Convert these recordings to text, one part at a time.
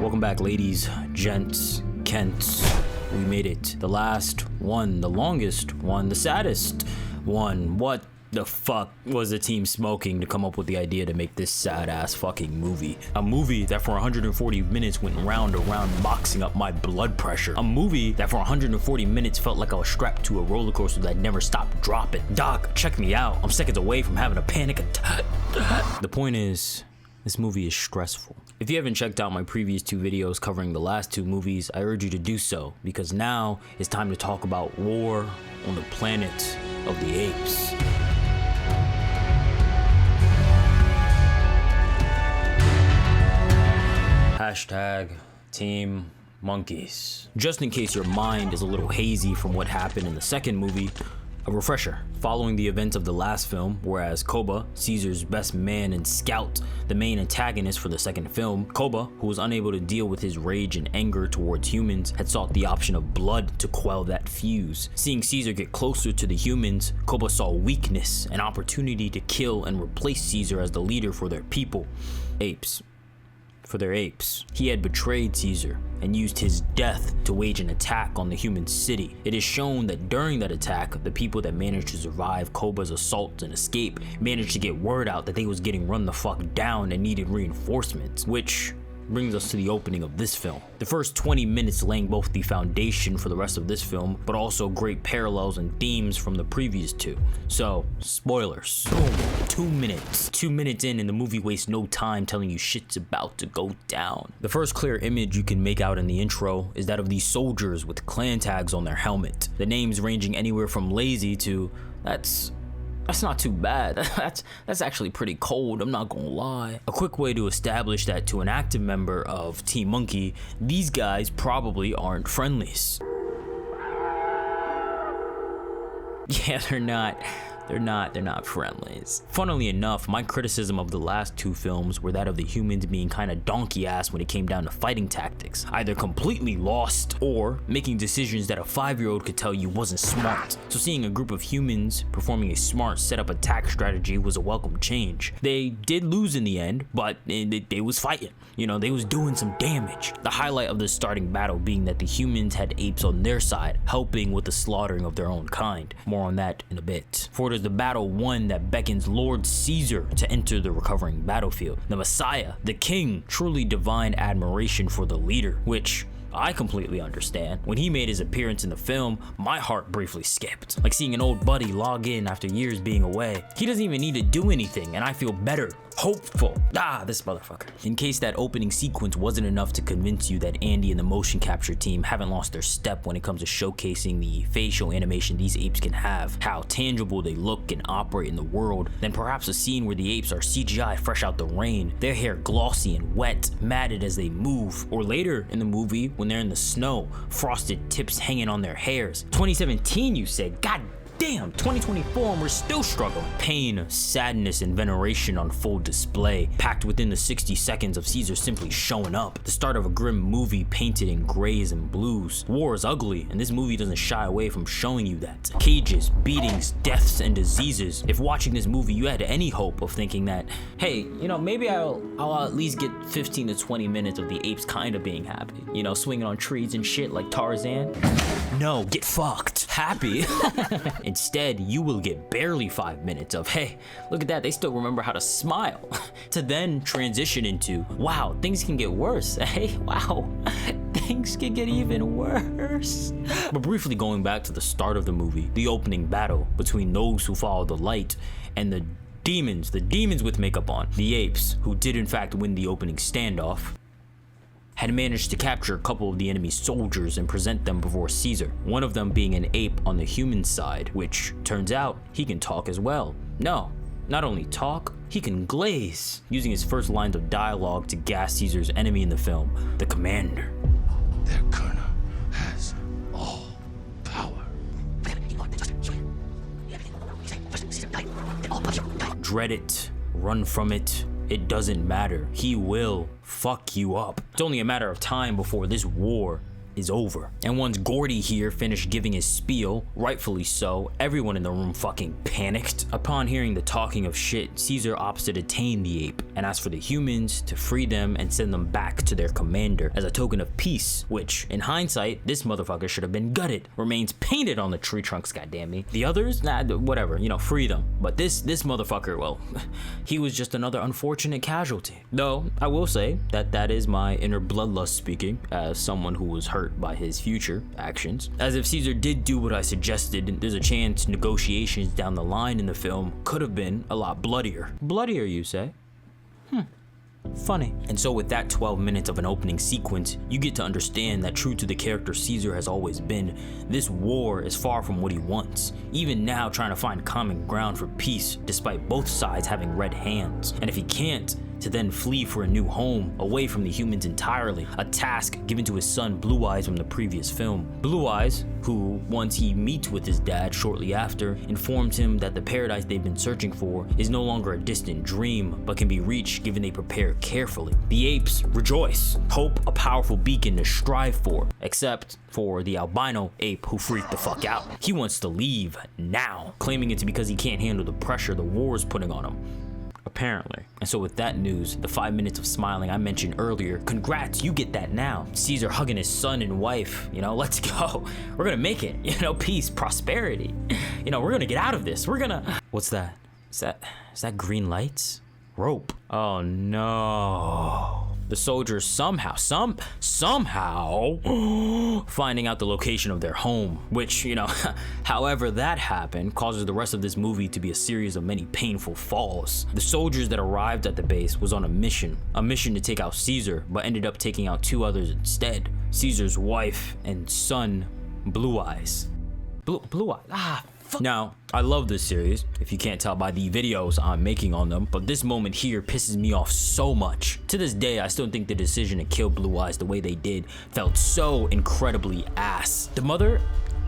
Welcome back, ladies, gents, Kents. We made it. The last one, the longest one, the saddest one. What the fuck was the team smoking to come up with the idea to make this sad ass fucking movie? A movie that for 140 minutes went round and round boxing up my blood pressure. A movie that for 140 minutes felt like I was strapped to a roller coaster that never stopped dropping. Doc, check me out. I'm seconds away from having a panic attack. The point is, this movie is stressful. If you haven't checked out my previous 2 videos covering the last 2 movies, I urge you to do so, because now it's time to talk about War on the Planet of the Apes. Hashtag Team Monkeys. Just in case your mind is a little hazy from what happened in the second movie, a refresher. Following the events of the last film, whereas Koba, Caesar's best man and scout, the main antagonist for the second film, Koba, who was unable to deal with his rage and anger towards humans, had sought the option of blood to quell that fuse. Seeing Caesar get closer to the humans, Koba saw weakness, an opportunity to kill and replace Caesar as the leader for their people. For their apes. He had betrayed Caesar and used his death to wage an attack on the human city. It is shown that during that attack, the people that managed to survive Koba's assault and escape managed to get word out that they was getting run the fuck down and needed reinforcements, which brings us to the opening of this film. The first 20 minutes laying both the foundation for the rest of this film, but also great parallels and themes from the previous 2. So, spoilers. Boom. 2 minutes. 2 minutes in and the movie wastes no time telling you shit's about to go down. The first clear image you can make out in the intro is that of these soldiers with clan tags on their helmet. The names ranging anywhere from lazy to that's not too bad. That's actually pretty cold, I'm not gonna lie. A quick way to establish that to an active member of Team Monkey, these guys probably aren't friendlies. Yeah, they're not friendlies. Funnily enough, my criticism of the last 2 films were that of the humans being kinda donkey ass when it came down to fighting tactics, either completely lost or making decisions that a 5-year-old could tell you wasn't smart. So seeing a group of humans performing a smart setup attack strategy was a welcome change. They did lose in the end, but they was fighting. You know, they was doing some damage. The highlight of the starting battle being that the humans had apes on their side, helping with the slaughtering of their own kind. More on that in a bit. For it is the battle one that beckons LordCesar to enter the recovering battlefield. The Messiah, the King, truly divine admiration for the leader, which I completely understand. When he made his appearance in the film, my heart briefly skipped. Like seeing an old buddy log in after years being away. He doesn't even need to do anything and I feel better. Hopeful. This motherfucker. In case that opening sequence wasn't enough to convince you that Andy and the motion capture team haven't lost their step when it comes to showcasing the facial animation these apes can have, how tangible they look and operate in the world, then perhaps a scene where the apes are CGI fresh out the rain, their hair glossy and wet, matted as they move, or later in the movie when they're in the snow, frosted tips hanging on their hairs. 2017 you said, god damn, 2024 and we're still struggling. Pain, sadness, and veneration on full display, packed within the 60 seconds of Caesar simply showing up. The start of a grim movie painted in grays and blues. War is ugly, and this movie doesn't shy away from showing you that. Cages, beatings, deaths, and diseases. If watching this movie you had any hope of thinking that, hey, you know, maybe I'll at least get 15 to 20 minutes of the apes kind of being happy. You know, swinging on trees and shit like Tarzan. No, get fucked. Happy. Instead, you will get barely 5 minutes of, hey, look at that, they still remember how to smile, to then transition into, wow, things can get worse. Hey, wow, things can get even worse. But briefly going back to the start of the movie, the opening battle between those who follow the light and the demons with makeup on, the apes, who did in fact win the opening standoff, had managed to capture a couple of the enemy's soldiers and present them before Caesar, one of them being an ape on the human side, which turns out he can talk as well. No, not only talk, he can glaze, using his first lines of dialogue to gas Caesar's enemy in the film, the commander. Their colonel has all power. Dread it, run from it, it doesn't matter. He will fuck you up. It's only a matter of time before this war is over. And once Gordy here finished giving his spiel, rightfully so, everyone in the room fucking panicked. Upon hearing the talking of shit, Caesar opts to detain the ape and asks for the humans to free them and send them back to their commander as a token of peace, which, in hindsight, this motherfucker should have been gutted. Remains painted on the tree trunks, goddammit. The others, nah, whatever, you know, free them. But this motherfucker, well, he was just another unfortunate casualty. Though, I will say that is my inner bloodlust speaking, as someone who was hurt by his future actions. As if Caesar did do what I suggested, there's a chance negotiations down the line in the film could have been a lot bloodier. Bloodier, you say? Funny. And so with that 12 minutes of an opening sequence, you get to understand that true to the character Caesar has always been, this war is far from what he wants, even now trying to find common ground for peace despite both sides having red hands. And if he can't, to then flee for a new home, away from the humans entirely, a task given to his son Blue Eyes from the previous film. Blue Eyes, who, once he meets with his dad shortly after, informs him that the paradise they've been searching for is no longer a distant dream, but can be reached given they prepare carefully. The apes rejoice, hope a powerful beacon to strive for, except for the albino ape who freaked the fuck out. He wants to leave now, claiming it's because he can't handle the pressure the war is putting on him. Apparently. And so with that news, the 5 minutes of smiling I mentioned earlier, congrats, you get that now. Caesar hugging his son and wife, you know, let's go. We're gonna make it, you know, peace, prosperity. You know, we're gonna get out of this. We're gonna... What's that? Is that green lights? Rope. Oh no. The soldiers somehow finding out the location of their home, which, you know, however that happened, causes the rest of this movie to be a series of many painful falls. The soldiers that arrived at the base was on a mission to take out Caesar, but ended up taking out 2 others instead. Caesar's wife and son, Blue Eyes. Blue Eyes, Now, I love this series, if you can't tell by the videos I'm making on them, but this moment here pisses me off so much. To this day, I still think the decision to kill Blue Eyes the way they did felt so incredibly ass. The mother,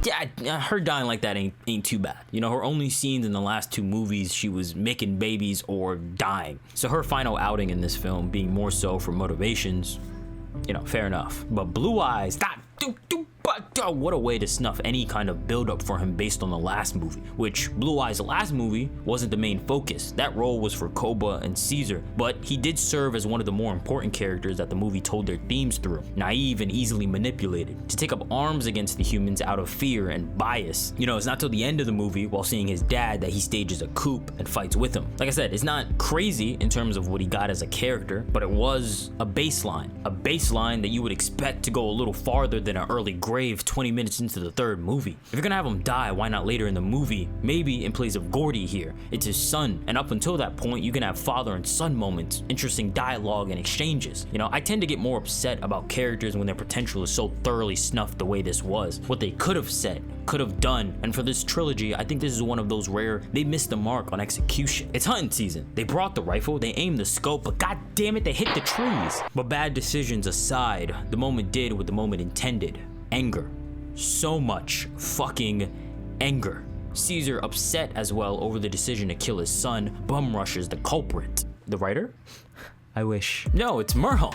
yeah, her dying like that ain't too bad. You know, her only scenes in the last 2 movies, she was making babies or dying. So her final outing in this film being more so for motivations, you know, fair enough. But Blue Eyes, what a way to snuff any kind of build-up for him based on the last movie, which Blue Eyes' last movie wasn't the main focus. That role was for Koba and Caesar, but he did serve as one of the more important characters that the movie told their themes through. Naive and easily manipulated, to take up arms against the humans out of fear and bias. You know, it's not till the end of the movie, while seeing his dad, that he stages a coup and fights with him. Like I said, it's not crazy in terms of what he got as a character, but it was a baseline that you would expect to go a little farther than an early grave 20 minutes into the 3rd movie. If you're gonna have him die, why not later in the movie? Maybe in place of Gordy here, it's his son, and up until that point, you can have father and son moments, interesting dialogue and exchanges. You know, I tend to get more upset about characters when their potential is so thoroughly snuffed the way this was. What they could have said, could have done, and for this trilogy, I think this is one of those rare, they missed the mark on execution. It's hunting season. They brought the rifle, they aimed the scope, but god damn it, they hit the trees. But bad decisions aside, the moment did what the moment intended. Anger. So much fucking anger. Caesar, upset as well over the decision to kill his son, bum rushes the culprit. The writer? I wish. No, it's Merle.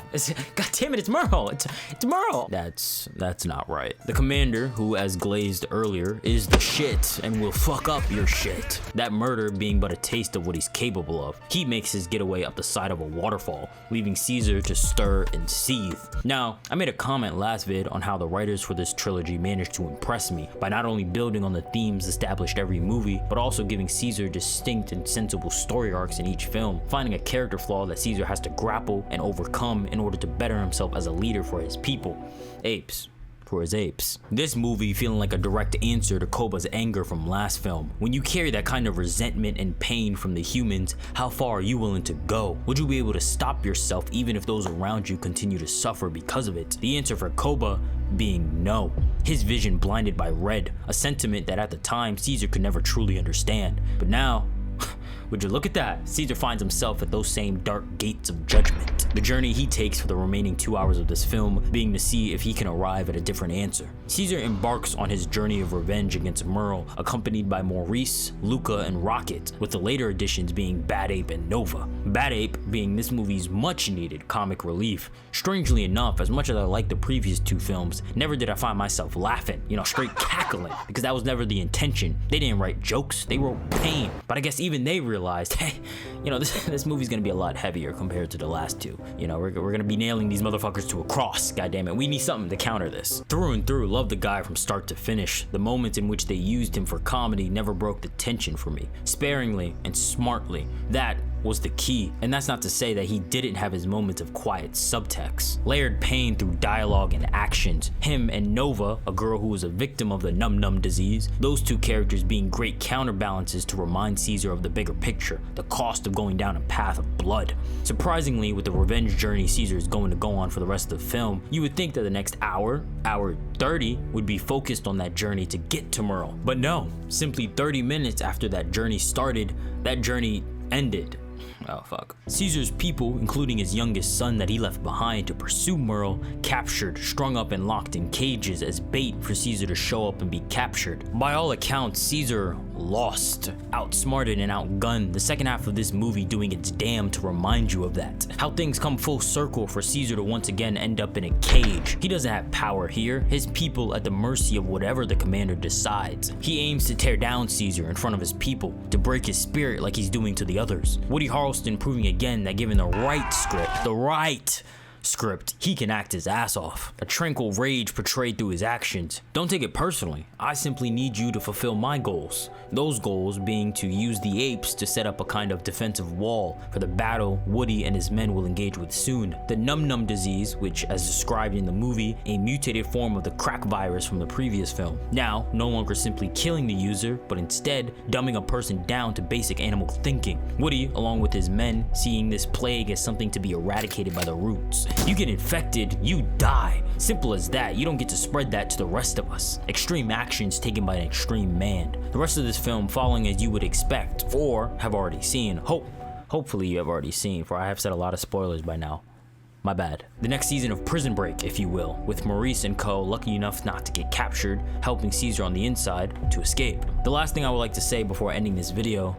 God damn it, it's Merle. It's Merle. That's not right. The commander, who as glazed earlier, is the shit and will fuck up your shit. That murder being but a taste of what he's capable of. He makes his getaway up the side of a waterfall, leaving Caesar to stir and seethe. Now, I made a comment last vid on how the writers for this trilogy managed to impress me by not only building on the themes established every movie, but also giving Caesar distinct and sensible story arcs in each film, finding a character flaw that Caesar has to grapple and overcome in order to better himself as a leader for his people. Apes. For his apes. This movie feeling like a direct answer to Koba's anger from last film. When you carry that kind of resentment and pain from the humans, how far are you willing to go? Would you be able to stop yourself even if those around you continue to suffer because of it? The answer for Koba being no. His vision blinded by red, a sentiment that at the time Caesar could never truly understand. But now, Would you look at that? Caesar finds himself at those same dark gates of judgment. The journey he takes for the remaining 2 hours of this film being to see if he can arrive at a different answer. Caesar embarks on his journey of revenge against Merle, accompanied by Maurice, Luca, and Rocket, with the later additions being Bad Ape and Nova. Bad Ape being this movie's much needed comic relief. Strangely enough, as much as I like the previous 2 films, never did I find myself laughing, straight cackling, because that was never the intention. They didn't write jokes, they wrote pain. But I guess even they realized, hey, this movie's gonna be a lot heavier compared to the last 2. We're gonna be nailing these motherfuckers to a cross, goddammit. We need something to counter this. Through and through, love the guy from start to finish. The moments in which they used him for comedy never broke the tension for me. Sparingly and smartly, that was the key. And that's not to say that he didn't have his moments of quiet subtext. Layered pain through dialogue and actions. Him and Nova, a girl who was a victim of the num-num disease, those 2 characters being great counterbalances to remind Caesar of the bigger picture, the cost of going down a path of blood. Surprisingly, with the revenge journey Caesar is going to go on for the rest of the film, you would think that the next hour 30, would be focused on that journey to get to Merle. But no, simply 30 minutes after that journey started, that journey ended. Oh fuck. Caesar's people, including his youngest son that he left behind to pursue Merle, captured, strung up and locked in cages as bait for Caesar to show up and be captured. By all accounts, Caesar lost, outsmarted and outgunned, the second half of this movie doing its damn to remind you of that. How things come full circle for Caesar to once again end up in a cage. He doesn't have power here, his people at the mercy of whatever the commander decides. He aims to tear down Caesar in front of his people, to break his spirit like he's doing to the others. Woody Harrelson proving again that given the right script, he can act his ass off. A tranquil rage portrayed through his actions. Don't take it personally. I simply need you to fulfill my goals. Those goals being to use the apes to set up a kind of defensive wall for the battle Woody and his men will engage with soon. The num-num disease, which as described in the movie, a mutated form of the crack virus from the previous film. Now, no longer simply killing the user, but instead dumbing a person down to basic animal thinking. Woody, along with his men, seeing this plague as something to be eradicated by the roots. You get infected, you die. Simple as that. You don't get to spread that to the rest of us. Extreme actions taken by an extreme man. The rest of this film following as you would expect, or have already seen. Hopefully you have already seen, for I have said a lot of spoilers by now. My bad. The next season of Prison Break, if you will, with Maurice and co lucky enough not to get captured, helping Caesar on the inside to escape. The last thing I would like to say before ending this video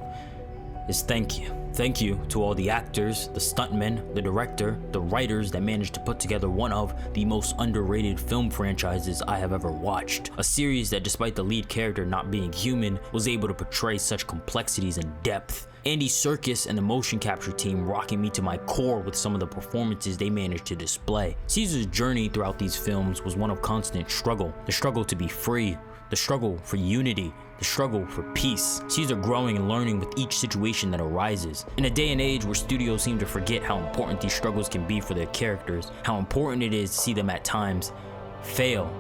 is thank you. Thank you to all the actors, the stuntmen, the director, the writers that managed to put together one of the most underrated film franchises I have ever watched. A series that, despite the lead character not being human, was able to portray such complexities and depth. Andy Serkis and the motion capture team rocking me to my core with some of the performances they managed to display. Caesar's journey throughout these films was one of constant struggle. The struggle to be free, the struggle for unity, the struggle for peace. Caesar growing and learning with each situation that arises. In a day and age where studios seem to forget how important these struggles can be for their characters, how important it is to see them at times fail,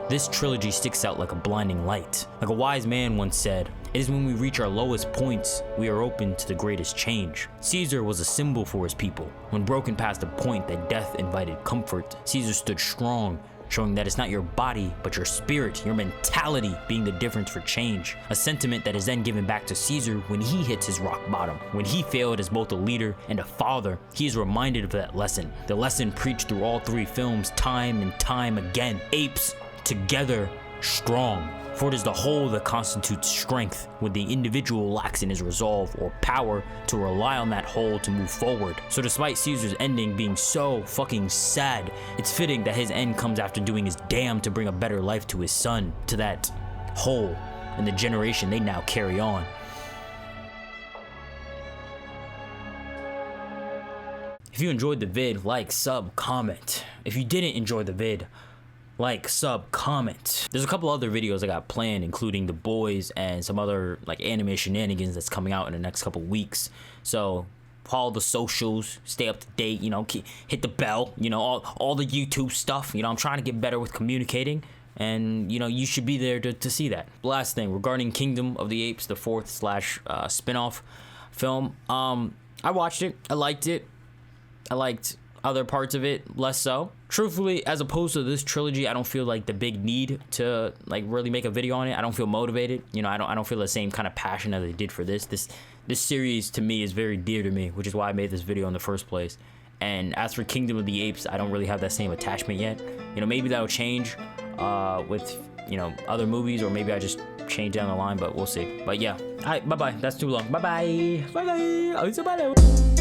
this trilogy sticks out like a blinding light. Like a wise man once said, it is when we reach our lowest points, we are open to the greatest change. Caesar was a symbol for his people. When broken past the point that death invited comfort, Caesar stood strong, showing that it's not your body, but your spirit, your mentality being the difference for change. A sentiment that is then given back to Caesar when he hits his rock bottom. When he failed as both a leader and a father, he is reminded of that lesson. The lesson preached through all three films time and time again. Apes together strong. For it is the whole that constitutes strength, when the individual lacks in his resolve or power to rely on that whole to move forward. So despite Caesar's ending being so fucking sad, it's fitting that his end comes after doing his damn to bring a better life to his son, to that whole, and the generation they now carry on. If you enjoyed the vid, like, sub, comment. If you didn't enjoy the vid, like, sub, comment. There's a couple other videos I got planned, including The Boys and some other like anime shenanigans that's coming out in the next couple weeks. So follow the socials, stay up to date, hit the bell, all the YouTube stuff. I'm trying to get better with communicating, and you should be there to see that. Last thing regarding Kingdom of the Apes, the fourth / spin-off film. I watched it. I liked it. I liked Other parts of it, less so. Truthfully, as opposed to this trilogy, I don't feel like the big need to like really make a video on it. I don't feel motivated. You know, I don't feel the same kind of passion that they did for this. This series to me is very dear to me, which is why I made this video in the first place. And as for Kingdom of the Apes, I don't really have that same attachment yet. You know, maybe that'll change with, you know, other movies, or maybe I just change down the line, but we'll see. But yeah, all right, bye-bye. That's too long. Bye-bye. Bye-bye.